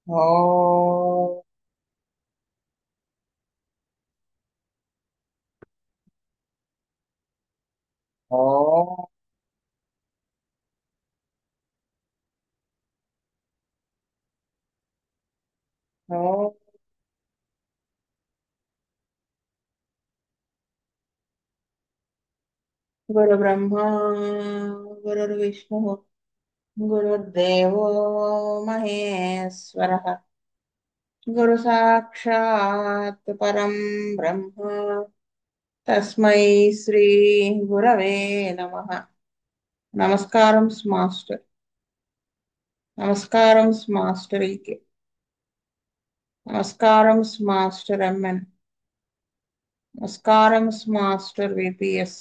ఓ ఓ ఓ గురు బ్రహ్మ గురుర్ విష్ణు గురుర్దేవో మహేశ్వర గురు సాక్షాత్ పరం బ్రహ్మ తస్మై శ్రీ గురవే నమః. నమస్కారం మాస్టర్. నమస్కారం మాస్టర్కి. నమస్కారం మాస్టర్ ఎంఎన్. నమస్కారం మాస్టర్ విపిఎస్.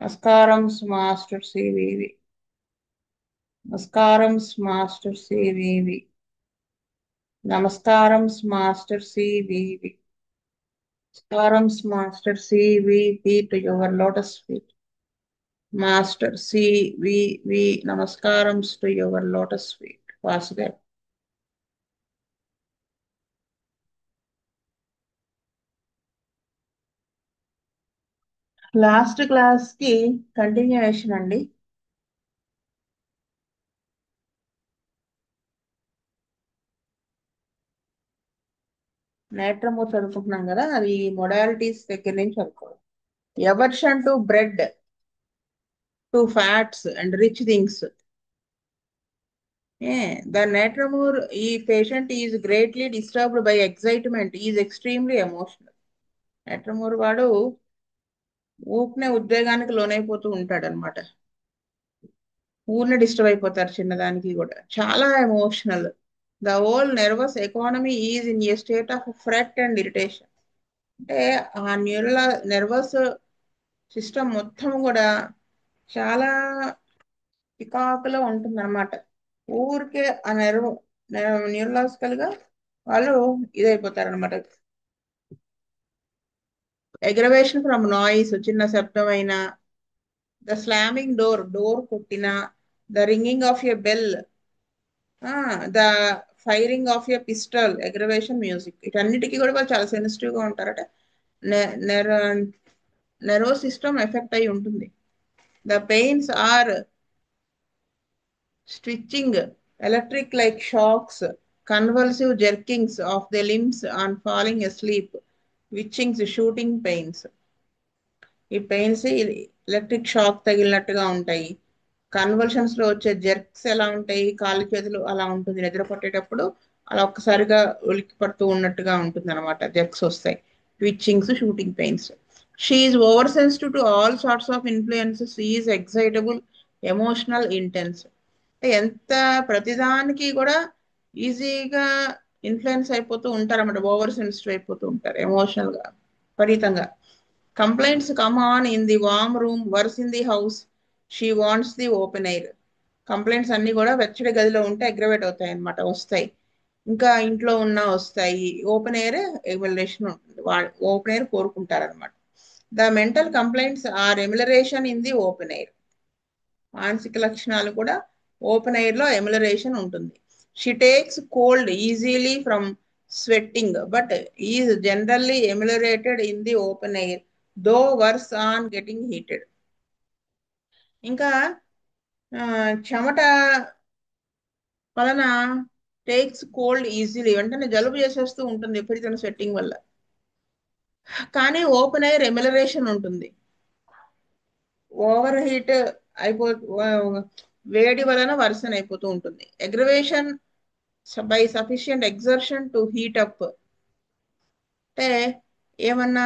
నమస్కారం మాస్టర్ సివివి. నమస్కారం మాస్టర్ సివివి. నమస్కారం మాస్టర్ సివివి. నమస్కారం master CVV to your lotus feet. Master CVV నమస్కారం to your lotus feet. Vasudev. Last class కి కంటిన్యూయేషన్ అండి. నేట్రము చదువుకుంటున్నాం కదా, అది మొడాలిటీస్ దగ్గర నుంచి చదువుకోవాలి. Aversion to bread, to fats and rich things. The natrum mur ఈ patient is greatly disturbed by excitement, is extremely emotional. Natrum mur వాడు ఊపినే ఉద్వేగానికి లోనైపోతూ ఉంటాడు అనమాట. ఊరినే డిస్టర్బ్ అయిపోతారు చిన్నదానికి కూడా. చాలా emotional. The whole nervous economy is in a state of fret and irritation. అంటే ఆ నర్వస్ సిస్టమ్ మొత్తం కూడా చాలా పికాకులో ఉంటుంది అనమాట. ఊరికే ఆ న్యూరలాజికల్ గా వాళ్ళు ఇదైపోతారు అనమాట. ఎగ్రవేషన్ ఫ్రమ్ నాయిస్, చిన్న శబ్దమైన, ద స్లామింగ్ డోర్, డోర్ కొట్టిన, the ringing of a bell, the firing of a pistol, aggravation music. వీటన్నిటికీ కూడా వాళ్ళు చాలా సెన్సిటివ్ గా ఉంటారట. నెర్వస్ సిస్టమ్ ఎఫెక్ట్ అయి ఉంటుంది. The pains are stitching, electric like shocks, convulsive jerkings of the limbs on falling asleep, twitchings, shooting pains. ఈ pains electric shock తగిలినట్టుగా ఉంటాయి. కన్వల్షన్స్ లో వచ్చే జెర్క్స్ ఎలా ఉంటాయి, కాళ్ళు చేతులు అలా ఉంటుంది. నిద్ర పట్టేటప్పుడు అలా ఒక్కసారిగా ఉలిక్కి పడుతూ ఉన్నట్టుగా ఉంటుంది అనమాట. జెర్క్స్ వస్తాయి. Twitchings, shooting pains. She over sensitive to all sorts of influences, is excitable, emotional, intense. ఎంత ప్రతిదానికి కూడా ఈజీగా ఇన్ఫ్లుయెన్స్ అయిపోతూ ఉంటారు అన్నమాట. ఓవర్ సెన్సిటివ్ అయిపోతూ ఉంటారు ఎమోషనల్ గా, విపరీతంగా. Complaints come on in the warm room, worse in the house, she wants the open air. Complaints అన్ని కూడా వెచ్చడి గదిలో ఉంటే అగ్రవేట్ అవుతాయి అన్నమాట, వస్తాయి. ఇంకా ఇంట్లో ఉన్న వస్తాయి. ఓపెన్ ఎయిర్ ఎమిలరేషన్ ఉంటుంది. ఓపెన్ ఎయిర్ కోరుకుంటారనమాట. The mental complaints are amelioration in the open air. మానసిక లక్షణాలు కూడా ఓపెన్ ఎయిర్ లో ఎమిలరేషన్ ఉంటుంది. She takes cold easily from sweating but is generally ameliorated in the open air, though worse on getting heated. ఇంకా చెమట వలన takes cold easily, వెంటనే జలుబు చేసేస్తూ ఉంటుంది విపరీతమైన స్వెట్టింగ్ వల్ల. కానీ ఓపెన్ ఎయిర్ ఎమిలరేషన్ ఉంటుంది. ఓవర్ హీట్ అయిపో వేడి వలన వర్సన్ అయిపోతూ ఉంటుంది. Aggravation by sufficient exertion to heat up. అంటే ఏమన్నా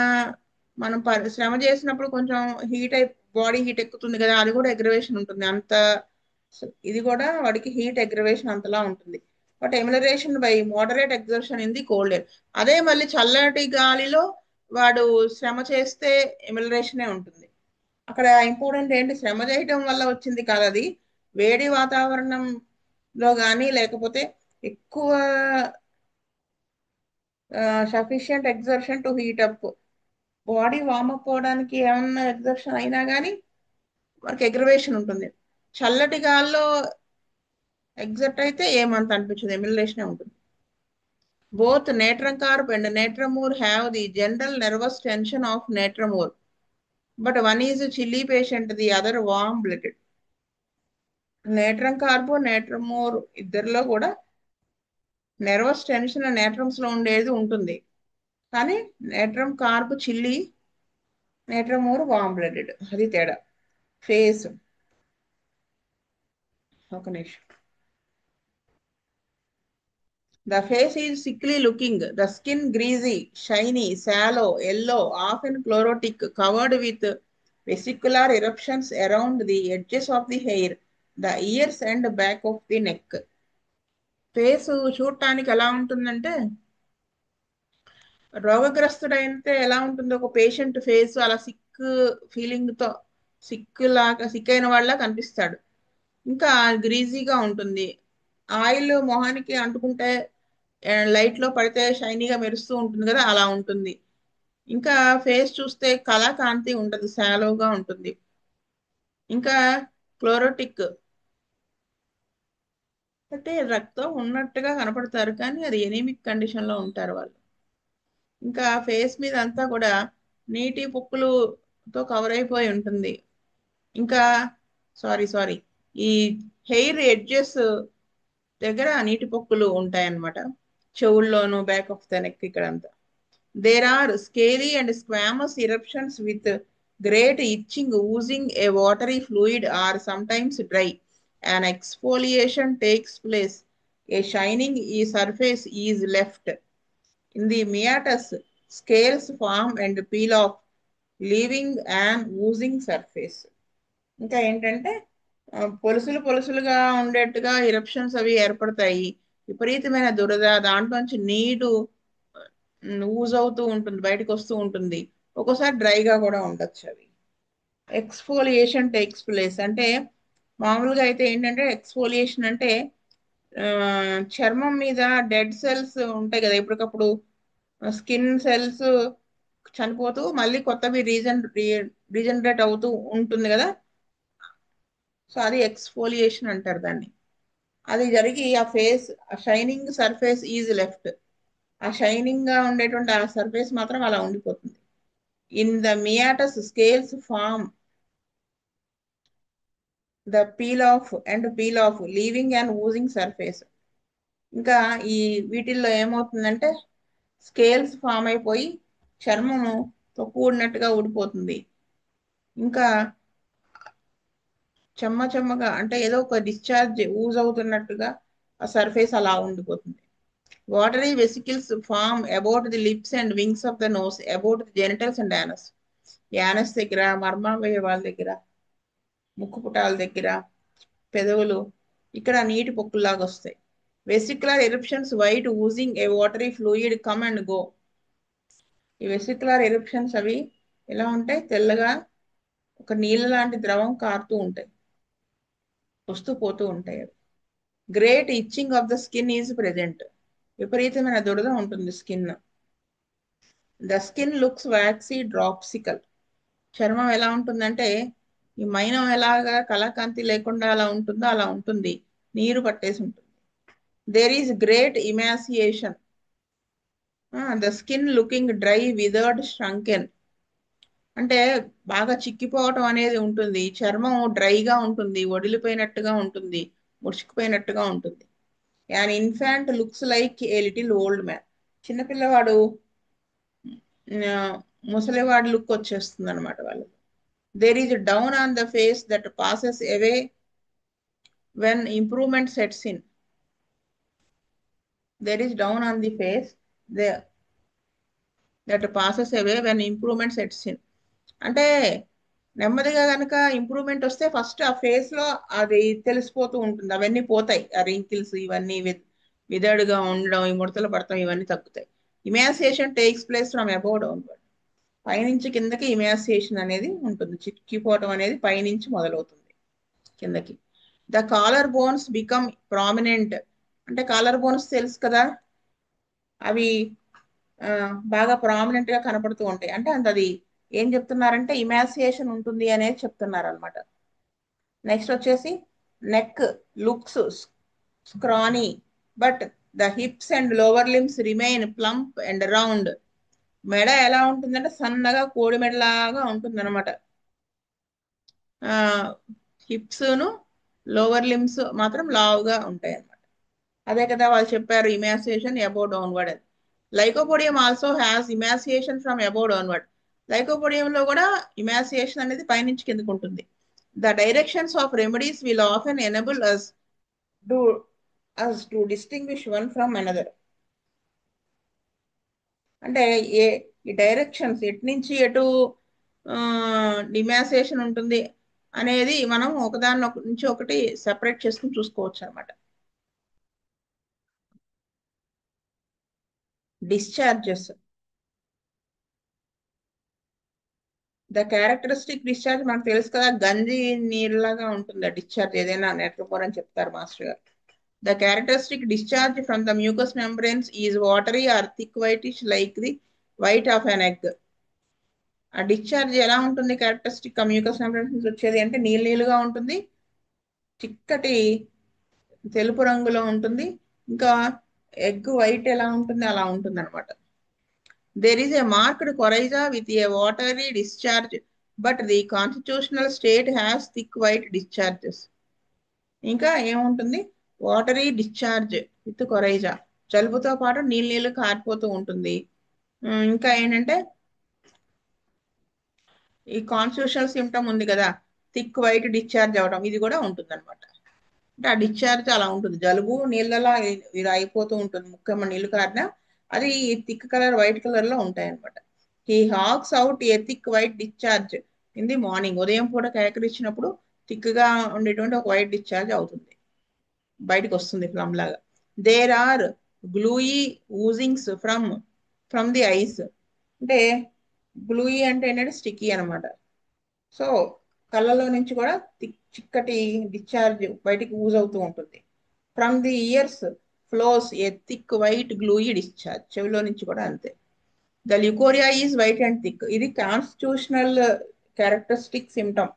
మనం శ్రమ చేసినప్పుడు కొంచెం హీట్ అయి బాడీ హీట్ ఎక్కుతుంది కదా, అది కూడా అగ్రవేషన్ ఉంటుంది. అంత ఇది కూడా వాడికి హీట్ అగ్రవేషన్ అంతలా ఉంటుంది. But amelioration by moderate exertion in the cold air. అదే మళ్ళీ చల్లటి గాలిలో వాడు శ్రమ చేస్తే ఎమిలరేషనే ఉంటుంది. అక్కడ ఇంపార్టెంట్ ఏంటి, శ్రమ చేయటం వల్ల వచ్చింది కాదు అది. వేడి వాతావరణంలో కానీ లేకపోతే ఎక్కువ sufficient exertion to heat up, body warm up అవడానికి ఏమన్నా ఎగ్జర్షన్ అయినా కానీ మనకి ఎగ్రవేషన్ ఉంటుంది. చల్లటి గాల్లో ఎగ్జాక్ట్ అయితే ఏమంత అనిపించదు, ఎమ్యులేషనే ఉంటుంది. Both natron carp and natramur have the general nervous tension of natramur, but one is a chilly patient, the other warm blooded. నేట్రం కార్బో నేట్రమోర్ ఇద్దరిలో కూడా నెర్వస్ టెన్షన్ నేట్రమ్స్ లో ఉండేది ఉంటుంది, కానీ నేట్రమ్ కార్బ్ చిల్లీ, నేట్రమోర్ వామ్ బ్లడెడ్, అది తేడా. ఫేస్, ఒక నిమిషం. The face is sickly looking, the skin greasy, shiny, sallow, yellow, often chlorotic, covered with vesicular eruptions around the edges of the hair, the ears and back of the neck. Face చూడటానికి ఎలా ఉంటుందంటే, రోగగ్రస్తుడైతే ఎలా ఉంటుందో ఒక patient face అలా sick feeling తో, sick అయిన వాళ్ళ కనిపిస్తాడు. ఇంకా గ్రీజీగా ఉంటుంది. ఆయిల్ మొహానికి అంటుకుంటే లైట్ లో పడితే షైనీగా మెరుస్తూ ఉంటుంది కదా, అలా ఉంటుంది. ఇంకా ఫేస్ చూస్తే కళ కాంతి ఉండదు, శాలోగా ఉంటుంది. ఇంకా క్లోరోటిక్ అంటే రక్తం ఉన్నట్టుగా కనపడతారు, కానీ అది ఎనీమిక్ కండిషన్ లో ఉంటారు వాళ్ళు. ఇంకా ఫేస్ మీద అంతా కూడా నీటి పొక్కులుతో కవర్ అయిపోయి ఉంటుంది. ఇంకా సారీ ఈ హెయిర్ ఎడ్జెస్ దగ్గర నీటి పొక్కులు ఉంటాయన్నమాట, చెవుల్లోను బ్యాక్ ఆఫ్ ద నెక్ ఇక్కడంతా. There are scaly and squamous eruptions with great itching, oozing a watery fluid or sometimes dry. An exfoliation takes place. A shining surface is left. In the meatus, scales form and peel off, leaving an oozing surface. ఇంకా ఏంటంటే పొలుసులు పొలుసులుగా ఉండేట్టుగా eruptions అవి ఏర్పడతాయి. విపరీతమైన దురద, దాంట్లోంచి నీరు ooze అవుతూ ఉంటుంది, బయటకు వస్తూ ఉంటుంది. ఒక్కోసారి డ్రైగా కూడా ఉండొచ్చు అవి. ఎక్స్ఫోలియేషన్ టేక్స్ ప్లేస్ అంటే, మామూలుగా అయితే ఏంటంటే ఎక్స్ఫోలియేషన్ అంటే ఆ, చర్మం మీద డెడ్ సెల్స్ ఉంటాయి కదా, ఎప్పటికప్పుడు స్కిన్ సెల్స్ చనిపోతూ మళ్ళీ కొత్తవి రీజనరేట్ అవుతూ ఉంటుంది కదా, సో అది ఎక్స్ఫోలియేషన్ అంటారు దాన్ని. అది జరిగి ఆ ఫేస్, ఆ షైనింగ్ సర్ఫేస్ ఈజ్ లెఫ్ట్, ఆ షైనింగ్ గా ఉండేటువంటి ఆ సర్ఫేస్ మాత్రం అలా ఉండిపోతుంది. In the meatus scales form the peel off leaving and oozing surface. ఇంకా ఈ వీటిల్లో ఏమవుతుందంటే స్కేల్స్ ఫామ్ అయిపోయి చర్మము తో కూడినట్టుగా ఊడిపోతుంది. ఇంకా చెమ్మగా అంటే ఏదో ఒక డిశ్చార్జ్ ఊజ్ అవుతున్నట్టుగా ఆ సర్ఫేస్ అలా ఉండిపోతుంది. Watery vesicles form about the lips and wings of the nose, about the genitals and anus. Anus దగ్గర, మర్మావయవాల దగ్గర, ముక్కు పుటాల దగ్గర, పెదవులు, ఇక్కడ నీటి పొక్కుల్లాగా వస్తాయి. Vesicular eruptions white oozing A watery fluid come and go. ఈ వెసిక్యులర్ ఎరప్షన్స్ అవి ఎలా ఉంటాయి, తెల్లగా ఒక నీళ్ళ లాంటి ద్రవం కారుతూ ఉంటాయి, వస్తూ పోతూ ఉంటాయి అవి. Great itching of the skin is present, విపరీతమైన దురద ఉంటుంది skin. The skin looks waxy dropsical. చర్మం ఎలా ఉంటుందంటే ఈ మైనం ఎలాగా కళాకాంతి లేకుండా అలా ఉంటుందో అలా ఉంటుంది, నీరు పట్టేసి ఉంటుంది. There is great emaciation, the skin looking dry withered shrunken. అంటే బాగా చిక్కిపోవటం అనేది ఉంటుంది, చర్మం డ్రైగా ఉంటుంది, వడిలిపోయినట్టుగా ఉంటుంది, ముడుచుకుపోయినట్టుగా ఉంటుంది. An infant looks like a little old man. చిన్నపిల్లవాడు ముసలివాడి లుక్ వచ్చేస్తుంది అనమాట వాళ్ళు. There is down on the face that passes away when improvement sets in. There is down on the face that passes away when improvement sets in. అంటే నెమ్మదిగా కనుక improvement వస్తే first ఆ ఫేస్ లో అది తెలిసిపోతూ ఉంటుంది, అవన్నీ పోతాయి, ఆ రింకిల్స్ ఇవన్నీ విదడుగా ఉండడం, ఈ ముడతలు పడటం ఇవన్నీ తగ్గుతాయి. Emaciation takes place from above downward. పైనుంచి కిందకి ఇమాసియేషన్ అనేది ఉంటుంది, చిక్కిపోవటం అనేది పైనుంచి మొదలవుతుంది కిందకి. The collar bones become prominent. అంటే కాలర్ బోన్స్ తెలుసు కదా, అవి బాగా ప్రామినెంట్ గా కనపడుతూ ఉంటాయి. అంటే అది ఏం చెప్తున్నారంటే ఇమాసియేషన్ ఉంటుంది అనేది చెప్తున్నారు అనమాట. నెక్స్ట్ వచ్చేసి neck looks scrawny, but the hips and lower limbs remain plump and round. మెడ ఎలా ఉంటుందంటే సన్నగా కోడి మెడలాగా ఉంటుందన్నమాట. హిప్స్ను లోవర్ లిమ్స్ మాత్రం లావుగా ఉంటాయి అన్నమాట. అదే కదా వాళ్ళు చెప్పారు ఇమాసియేషన్ అబౌవ్ డౌన్వర్డ్ అని. Lycopodium also has emaciation from above downward. లైకోపోడియంలో కూడా ఇమాసియేషన్ అనేది పైనుంచి కిందకు ఉంటుంది. The directions of remedies will often enable us do us to distinguish one from another. అంటే ఏ ఈ డైరెక్షన్స్ ఎటు నుంచి ఎటు డిమాసేషన్ ఉంటుంది అనేది మనం ఒకదాని నుంచి ఒకటి సెపరేట్ చేసుకుని చూసుకోవచ్చు అనమాట. డిశ్చార్జెస్. ద క్యారెక్టరిస్టిక్ డిశ్చార్జ్ మనకు తెలుసు కదా, గంజి నీళ్ళలాగా ఉంటుంది ఆ డిశ్చార్జ్. ఏదైనా నెట్రిపోర్ అని చెప్తారు మాస్టర్ గారు. The characteristic discharge from the mucous membranes is watery or thick whitish like the white of an egg. ఆ డిశ్చార్జ్ ఎలా ఉంటుంది క్యారెక్టరిస్టిక్ మ్యూకస్ మెంబ్రెన్స్ నుంచి వచ్చేది అంటే నీళ్ళు నీళ్ళుగా ఉంటుంది, చిక్కటి తెలుపు రంగులో ఉంటుంది, ఇంకా ఎగ్ వైట్ ఎలా ఉంటుంది అలా ఉంటుంది అనమాట. There is a marked coryza with a watery discharge but the constitutional state has thick white discharges. ఇంకా ఏముంటుంది, వాటరీ డిశ్చార్జ్ విత్ కొరైజా, జలుబుతో పాటు నీళ్ళు నీళ్ళు కారిపోతూ ఉంటుంది. ఇంకా ఏంటంటే ఈ కాన్స్టిట్యూషనల్ సిమ్టమ్ ఉంది కదా, థిక్ వైట్ డిశ్చార్జ్ అవడం, ఇది కూడా ఉంటుంది అనమాట. అంటే ఆ డిశ్చార్జ్ అలా ఉంటుంది, జలుబు నీళ్ళలా ఇది అయిపోతూ ఉంటుంది, ముఖ్యమైన నీళ్ళు కారినా అది థిక్ కలర్ వైట్ కలర్ లో ఉంటాయి అనమాట. He hawks out a thick white discharge in the morning. ఉదయం పూట కేకరించినప్పుడు థిక్ గా ఉండేటువంటి ఒక వైట్ డిశ్చార్జ్ అవుతుంది, బయటకు వస్తుంది ఫ్లమ్ లాగా. There are gluey oozings from from the eyes. అంటే గ్లూయి అంటే ఏంటంటే స్టిక్కీ అనమాట. సో కళ్ళలో నుంచి కూడా చిక్కటి డిశ్చార్జ్ బయటికి యూజ్ అవుతూ ఉంటుంది. From the ears flows a thick white gluey discharge. చెవిలో నుంచి కూడా అంతే. The leucorrhoea is white and thick. ఇది కాన్స్టిట్యూషనల్ క్యారెక్టరిస్టిక్ సిమ్టమ్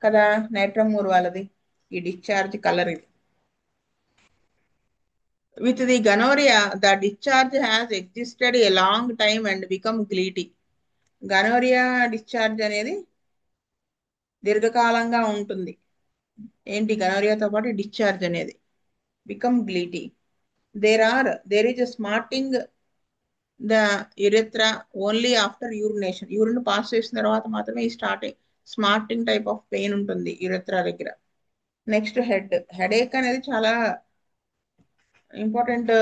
కదా నైట్రమూర్ వాళ్ళది, ఈ డిశ్చార్జ్ కలర్ ఇది. With the gonorrhoea the discharge has existed a long time and become gleety. గనోరియా డిశ్చార్జ్ అనేది దీర్ఘకాలంగా ఉంటుంది. ఏంటి గనోరియాతో పాటు డిశ్చార్జ్ అనేది become gleety. There is smarting the urethra only after urination. Urine pass చేసిన తర్వాత మాత్రమే ఈ స్మార్టింగ్ టైప్ ఆఫ్ పెయిన్ ఉంటుంది యురెత్రా దగ్గర. నెక్స్ట్ హెడేక్ అనేది చాలా important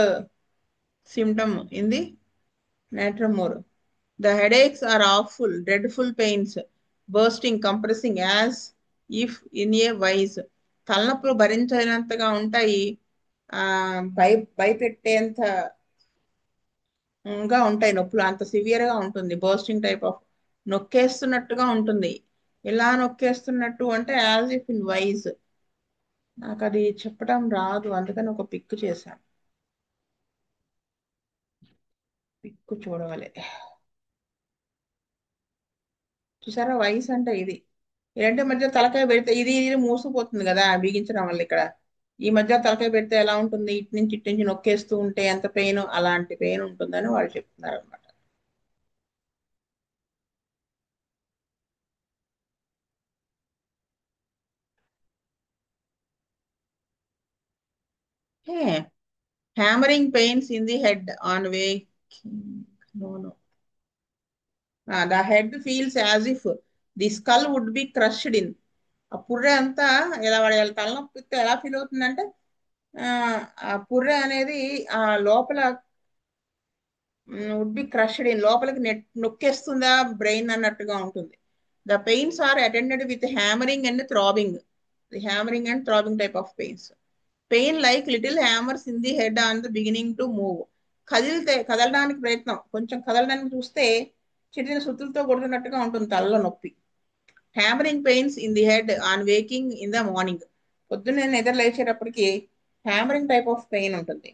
symptom in the natrum mur. The headaches are awful dreadful pains, bursting, compressing as if in a vise. తలనొప్పులు భరించినంతగా ఉంటాయి, ఆ భయపెట్టేంత గా ఉంటాయి నొప్పులు, అంత సివియర్ గా ఉంటుంది. బర్స్టింగ్ టైప్ ఆఫ్, నొక్కేస్తున్నట్టుగా ఉంటుంది. ఎలా నొక్కేస్తున్నట్టు అంటే యాజ్ ఇఫ్ ఇన్ వైజ్. నాకు అది చెప్పడం రాదు, అందుకని ఒక పిక్ చేశాను, పిక్ చూడవాలి. చూసారా వైస్ అంటే ఇది. ఈ రెంటి మధ్య తలకాయ పెడితే ఇది ఇది మూసుకుపోతుంది కదా బిగించడం వల్ల. ఇక్కడ ఈ మధ్య తలకాయ పెడితే ఎలా ఉంటుంది, ఇటు నుంచి నొక్కేస్తూ ఉంటే ఎంత పెయిన్, అలాంటి పెయిన్ ఉంటుందని వాళ్ళు చెప్తున్నారు అనమాట. Hammering pains in the head on no no the head feels as if the skull would be crushed in. ఆ పుర్రె అంతా ఎలా పడేయాలి, తలనొప్పితో ఎలా ఫీల్ అవుతుందంటే ఆ ఆ పుర్రె అనేది ఆ లోపల వుడ్ బి క్రష్డ్ ఇన్, లోపలికి నొక్కేస్తుందా బ్రెయిన్ అన్నట్టుగా ఉంటుంది. The pains are attended with hammering and throbbing. The hammering and throbbing type of pains. Pain like little hammers in the head on the beginning to move. కదలడానికి ప్రయత్నం, కొంచెం కదలడానికి చూస్తే చిన్న చిన్న సుత్తులతో కొడుతున్నట్టుగా ఉంటుంది తలలో నొప్పి. Hammering pains in the head on waking in the morning. పొద్దున్నే నిద్ర లేచేటప్పటికి హ్యామరింగ్ టైప్ ఆఫ్ పెయిన్ ఉంటుంది.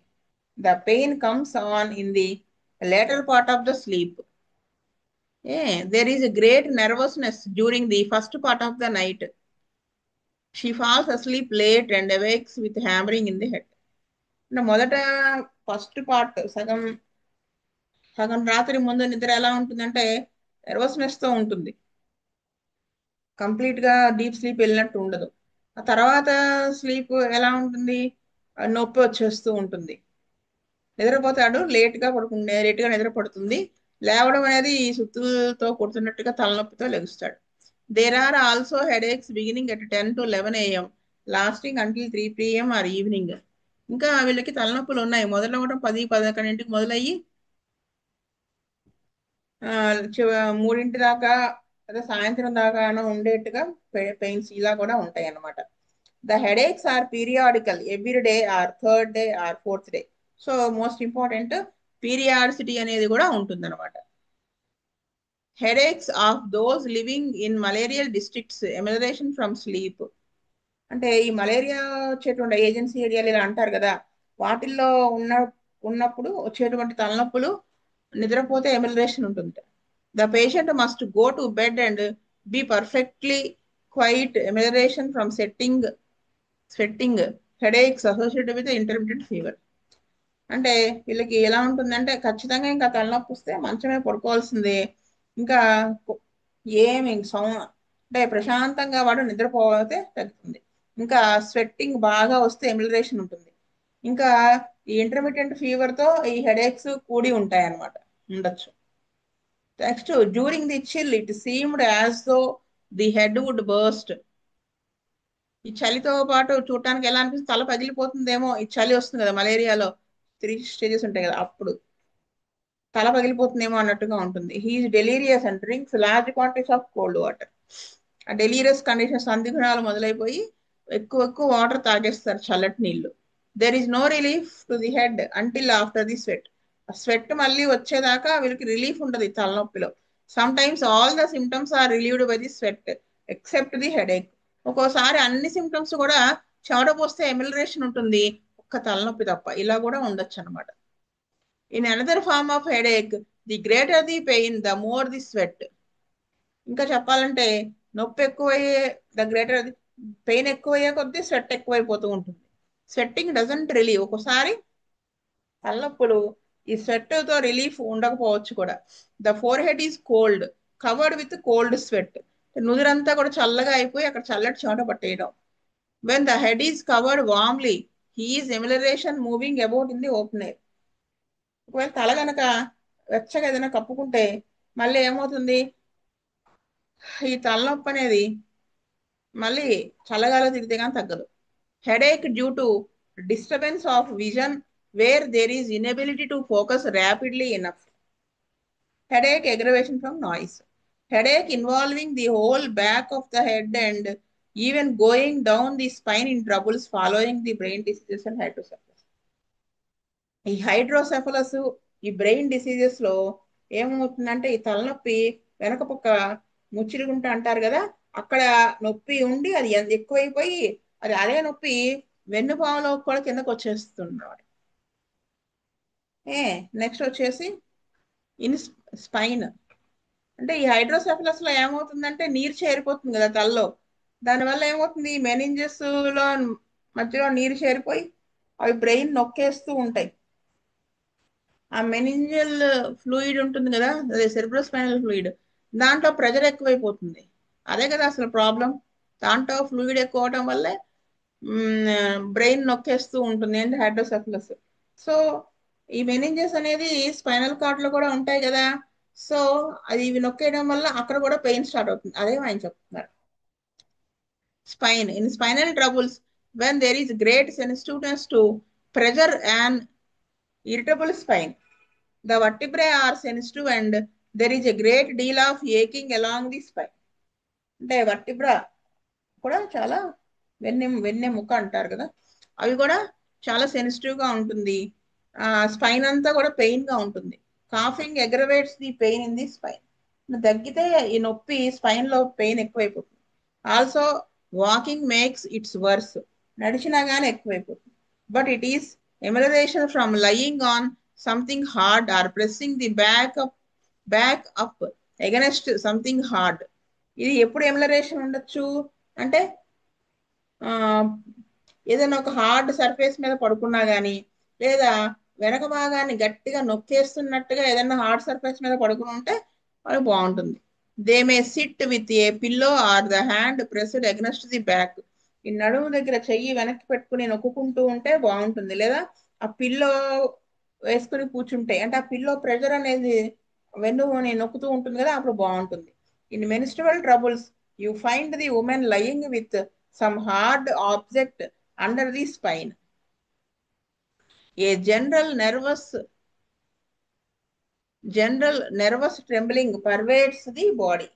The pain comes on in the later part of the sleep. There is a great nervousness during the first part of the night. She falls asleep late and awakes with hammering in the head. అంటే మొదట first part సగం సగం రాత్రి ముందు నిద్ర ఎలా ఉంటుందంటే nervousness తో ఉంటుంది, కంప్లీట్ గా డీప్ స్లీప్ వెళ్ళినట్టు ఉండదు. ఆ తర్వాత స్లీప్ ఎలా ఉంటుంది, నొప్పి వచ్చేస్తూ ఉంటుంది, నిద్రపోతాడు, లేట్ గా నిద్ర పడుతుంది, లేవడం అనేది ఈ సుత్తులతో కొడుతున్నట్టుగా తలనొప్పితో లెగుస్తాడు. There are also headaches beginning at 10 to 11 AM, lasting until 3 PM or evening. ఇంకా వీళ్ళకి తలనొప్పులు ఉన్నాయి, మొదలవడం 10, 11 మొదలయ్యి ఆ, 3 దాకా అదే సాయంత్రం దాకా ఉండేట్టుగా పెయిన్స్ ఇలా కూడా ఉంటాయి అన్నమాట. The headaches are periodical every day or third day or fourth day. So most important periodicity అనేది కూడా ఉంటుందన్నమాట. Headaches of those living in malarial districts amelioration from sleep. అంటే ఈ మలేరియా వచ్చేటువంటి ఏజెన్సీ ఏరియాలు ఇలా అంటారు కదా, వాటిల్లో ఉన్నప్పుడు వచ్చేటువంటి తలనొప్పులు నిద్రపోతే ఎమలరేషన్ ఉంటుంది. The patient must go to bed and be perfectly quiet amelioration from sweating headaches associated with intermittent fever. అంటే వీళ్ళకి ఎలా ఉంటుందంటే ఖచ్చితంగా ఇంకా తలనొప్పి వస్తే మంచమే పడుకోవాల్సిందే, ఇంకా కొ- ఏమి అంటే ప్రశాంతంగా వాడు నిద్రపోతే తగ్గుతుంది. ఇంకా స్వెట్టింగ్ బాగా వస్తే ఎమిలరేషన్ ఉంటుంది. ఇంకా ఈ ఇంటర్మీడియట్ ఫీవర్ తో ఈ హెడేక్స్ కూడి ఉంటాయి అన్నమాట, ఉండొచ్చు. Next, during the chill it seemed as though the head would burst. ఈ చలితో పాటు చూడటానికి ఎలా అనిపిస్తుంది, తల పగిలిపోతుందేమో, ఈ చలి వస్తుంది కదా మలేరియాలో 3 స్టేజెస్ ఉంటాయి కదా, అప్పుడు తల పగిలిపోతుందేమో అన్నట్టుగా ఉంటుంది. He is delirious and drinks large quantities of cold water. ఆ డెలీరియస్ కండిషన్ సందిగ్ధనాలు మొదలైపోయి ఎక్కువ ఎక్కువ వాటర్ తాగేస్తారు, చల్లటి నీళ్లు. There is no relief to the head until after the sweat. ఆ స్వెట్ మళ్ళీ వచ్చేదాకా వీళ్ళకి రిలీఫ్ ఉండదు ఈ తలనొప్పిలో. Sometimes all the symptoms are relieved by the sweat except the headache. ఒక్కోసారి అన్ని సిమ్టమ్స్ కూడా చెమట పోస్తే ఎమిలరేషన్ ఉంటుంది, ఒక్క తలనొప్పి తప్ప. ఇలా కూడా ఉండొచ్చు అనమాట. In another form of headache, the greater the pain the more the sweat. ఇంకా చెప్పాలంటే నొప్పి ఎక్కువయ్యే, ద గ్రేటర్ పెయిన్ ఎక్కువయ్యే కొద్దీ స్వెట్ ఎక్కువైపోతూ ఉంటుంది. Sweating doesn't relieve. ఒక్కోసారి తలనొప్పులు ఈ స్వెట్ తో రిలీఫ్ ఉండకపోవచ్చు కూడా. The forehead is cold covered with cold sweat. నుదిరంతా కూడా చల్లగా అయిపోయి అక్కడ చల్లటి చెమట పట్టేయడం. When the head is covered warmly he is amelioration moving about in the open air. ఒకవేళ తల గనక వెచ్చగా ఏదైనా కప్పుకుంటే మళ్ళీ ఏమవుతుంది, ఈ తలనొప్పి అనేది మళ్ళీ చల్లగాలో తిరిగితే కానీ తగ్గదు. Headache due to disturbance of vision where there is inability to focus rapidly enough. Headache aggravation from noise. Headache involving the whole back of the head and even going down the spine in troubles following the brain diseases and hydrocephalus. ఈ hydrocephalus, ఈ brain diseases లో ఏమవుతుందంటే ఈ తలనొప్పి వెనక పక్క ముచ్చిరుగుంట అంటారు కదా, అక్కడ నొప్పి ఉండి అది ఎక్కువైపోయి అది అదే నొప్పి వెన్నుపాములో కూడా కిందకు వచ్చేస్తున్నాడు. నెక్స్ట్ వచ్చేసి ఇన్ స్పైన్. అంటే ఈ హైడ్రోసెఫలస్ లో ఏమవుతుందంటే నీరు చేరిపోతుంది కదా తలలో, దానివల్ల ఏమవుతుంది మెనింజెస్ లో మధ్యలో నీరు చేరిపోయి అవి బ్రెయిన్ నొక్కేస్తూ ఉంటాయి. ఆ మెనింజల్ ఫ్లూయిడ్ ఉంటుంది కదా, అదే సెరిబ్రోస్పైనల్ ఫ్లూయిడ్, దాంట్లో ప్రెజర్ ఎక్కువైపోతుంది. అదే కదా అసలు ప్రాబ్లం, దాంట్లో ఫ్లూయిడ్ ఎక్కువ అవడం వల్లే బ్రెయిన్ నొక్కేస్తూ ఉంటుంది ఏంటి హైడ్రోసెఫలస్. సో ఈ మెనింజెస్ అనేది స్పైనల్ కార్డ్ లో కూడా ఉంటాయి కదా, సో అది ఇవి నొక్కేయడం వల్ల అక్కడ కూడా పెయిన్ స్టార్ట్ అవుతుంది. అదే ఆయన చెప్తున్నారు. Spine in spinal troubles when there is great sensitiveness to pressure and irritable spine. The vertebrae are sensitive and there is a great deal of aching along the spine. అంటే vertebra కూడా చాలా వెన్నెముక అంటారు కదా, అవి కూడా చాలా సెన్సిటివ్ గా ఉంటుంది. స్పైన్ అంతా కూడా పెయిన్ గా ఉంటుంది. Coughing aggravates the pain in the spine. దగ్గితే ఈ నొప్పి స్పైన్ లో పెయిన్ ఎక్కువైపోతుంది. Also walking makes its worse. నడిచినా కానీ ఎక్కువైపోతుంది. But it is amelioration from lying on something hard or pressing the back up against something hard. ఇది ఎప్పుడు ఎమలరేషన్ ఉండొచ్చు అంటే ఆ, ఏదైనా ఒక హార్డ్ సర్ఫేస్ మీద పడుకున్నా గానీ, లేదా వెనక భాగాన్ని గట్టిగా నొక్కేస్తున్నట్టుగా ఏదైనా హార్డ్ సర్ఫేస్ మీద పడుకుని ఉంటే వాళ్ళకి బాగుంటుంది. They may sit with a pillow or the hand pressed against the back. ఈ నడుము దగ్గర చెయ్యి వెనక్కి పెట్టుకుని నొక్కుంటూ ఉంటే బాగుంటుంది. లేదా ఆ పిల్లో వేసుకుని కూర్చుంటే అంటే ఆ పిల్లో ప్రెషర్ అనేది వెన్నుని నొక్కుతూ ఉంటుంది కదా, అప్పుడు బాగుంటుంది. In menstrual troubles you find the women lying with some hard object under the spine. A general nervous trembling pervades the body.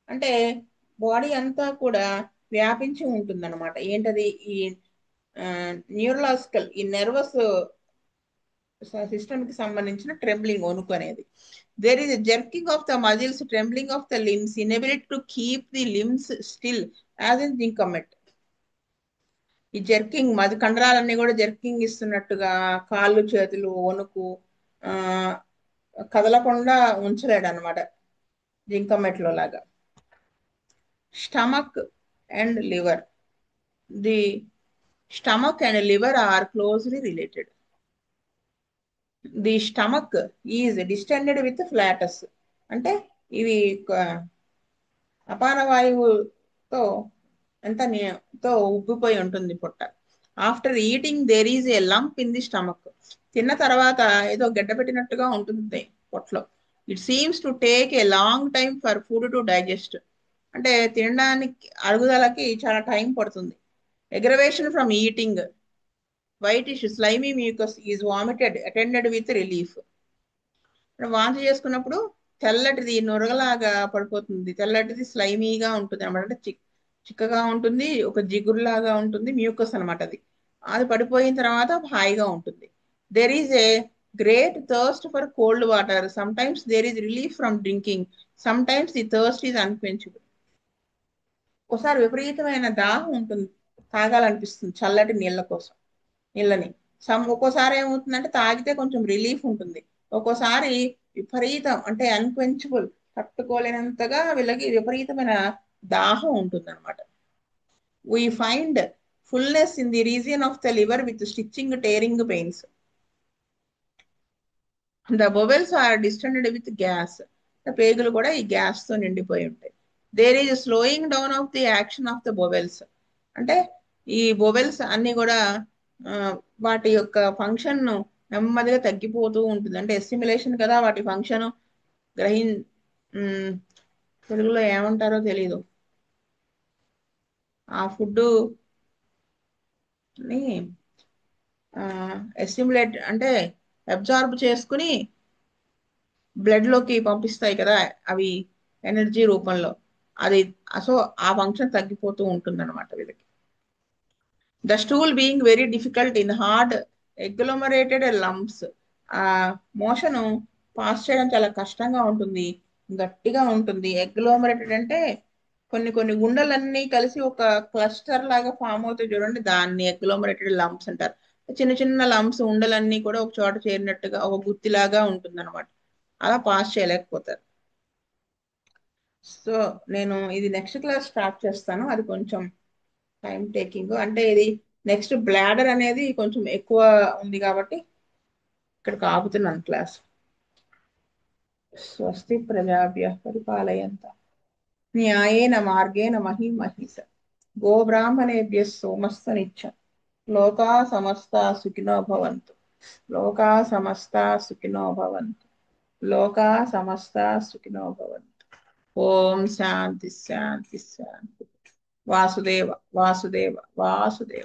అంటే బాడీ అంతా కూడా వ్యాపించి ఉంటుందన్నమాట. ఏంటది? ఈ న్యూరలాజికల్, ఈ నెర్వస్ సిస్టమ్ కి సంబంధించిన ట్రెంబ్లింగ్, వణుకు అనేది. There is jerking of the muscles, trembling of the limbs, inability to keep the limbs still as in zincum met. ఈ జర్కింగ్ మది కండరాలన్నీ కూడా జర్కింగ్ ఇస్తున్నట్టుగా కాళ్ళు చేతులు వణుకు, ఆ కదలకుండా ఉంచలేడు అనమాట, జింకమెట్లో లాగా. Stomach and liver. The stomach and liver are closely related. The stomach is distended with flatus. అంటే ఇవి అపాన వాయువుతో ఎంత తో ఉబ్బిపోయి ఉంటుంది పొట్ట. After eating there is a lump in the stomach. తిన్న తర్వాత ఏదో గడ్డ పెట్టినట్టుగా ఉంటుంది పొట్టలో. It seems to take a long time for food to digest. అంటే తినడానికి, అరుగుదలకి చాలా టైం పడుతుంది. Aggravation from eating. Whitish slimy mucus is vomited attended with relief. వాంతి చేసుకున్నప్పుడు తెల్లటిది నురగలాగా పడిపోతుంది, తెల్లటిది స్లైమీగా ఉంటుంది అనమాట. అంటే చిక్కగా ఉంటుంది, ఒక జిగురులాగా ఉంటుంది, మ్యూకస్ అనమాట అది. అది పడిపోయిన తర్వాత హాయిగా ఉంటుంది. There is a great thirst for cold water. Sometimes there is relief from drinking, sometimes the thirst is unquenchable. ఒకసారి విపరీతమైన దాహం ఉంటుంది, తాగాలనిపిస్తుంది చల్లటి నీళ్ళని. ఒక్కోసారి ఏమవుతుందంటే తాగితే కొంచెం రిలీఫ్ ఉంటుంది, ఒక్కోసారి విపరీతం అంటే అన్క్వెంచబుల్, తట్టుకోలేనంతగా వీళ్ళకి విపరీతమైన దాహం ఉంటుంది అనమాట. We find fullness in the region of the liver with stitching tearing pains. The bowels are distended with gas. పేగులు కూడా ఈ గ్యాస్ తో నిండిపోయి ఉంటాయి. There is slowing down of the action of the bowels. అంటే ఈ బొవెల్స్ అన్ని కూడా ఆ, వాటి యొక్క ఫంక్షన్ నెమ్మదిగా తగ్గిపోతూ ఉంటుంది. అంటే ఎస్టిమ్యులేషన్ కదా వాటి ఫంక్షన్. గ్రహి ఉమ్, తెలుగులో ఏమంటారో తెలీదు. ఆ ఫుడ్ ని ఎస్టిమ్యులేట్ అంటే అబ్జార్బ్ చేసుకుని బ్లడ్ లోకి పంపిస్తాయి కదా అవి, ఎనర్జీ రూపంలో. అది సో ఆ ఫంక్షన్ తగ్గిపోతూ ఉంటుంది అనమాట వీళ్ళకి. The stool being very difficult in hard agglomerated lumps. ఆ మోషను పాస్ చేయడం చాలా కష్టంగా ఉంటుంది, గట్టిగా ఉంటుంది. అగ్గ్లోమరేటెడ్ అంటే కొన్ని కొన్ని గుండెలన్నీ కలిసి ఒక క్లస్టర్ లాగా ఫామ్ అవుతాయి చూడండి, దాన్ని అగ్గ్లోమరేటెడ్ లంప్స్ అంటారు. చిన్న చిన్న లంప్స్, ఉండలన్నీ కూడా ఒక చోట చేరినట్టుగా ఒక గుత్తిలాగా ఉంటుంది అనమాట. అలా పాస్ చేయలేకపోతారు. సో నేను ఇది నెక్స్ట్ క్లాస్ స్టార్ట్ చేస్తాను, అది కొంచెం టైం టేకింగ్. అంటే ఇది నెక్స్ట్ బ్లాడర్ అనేది కొంచెం ఎక్కువ ఉంది కాబట్టి ఇక్కడికి ఆపుతున్నాను క్లాస్. స్వస్తి ప్రజాభ్య పరిపాలయంత న్యాయేన మార్గేణ మహీ మహిష గోబ్రాహ్మణేభ్య సోమస్త నిత్యం. లోకా సమస్త సుఖినో భవంతు. లోకా సమస్త సుఖినో భవంతు. లోకా సమస్త సుఖినో భవంతు. ఓం శాంతి శాంతి శాంతి. వాసుదేవ వాసుదేవ వాసుదేవ.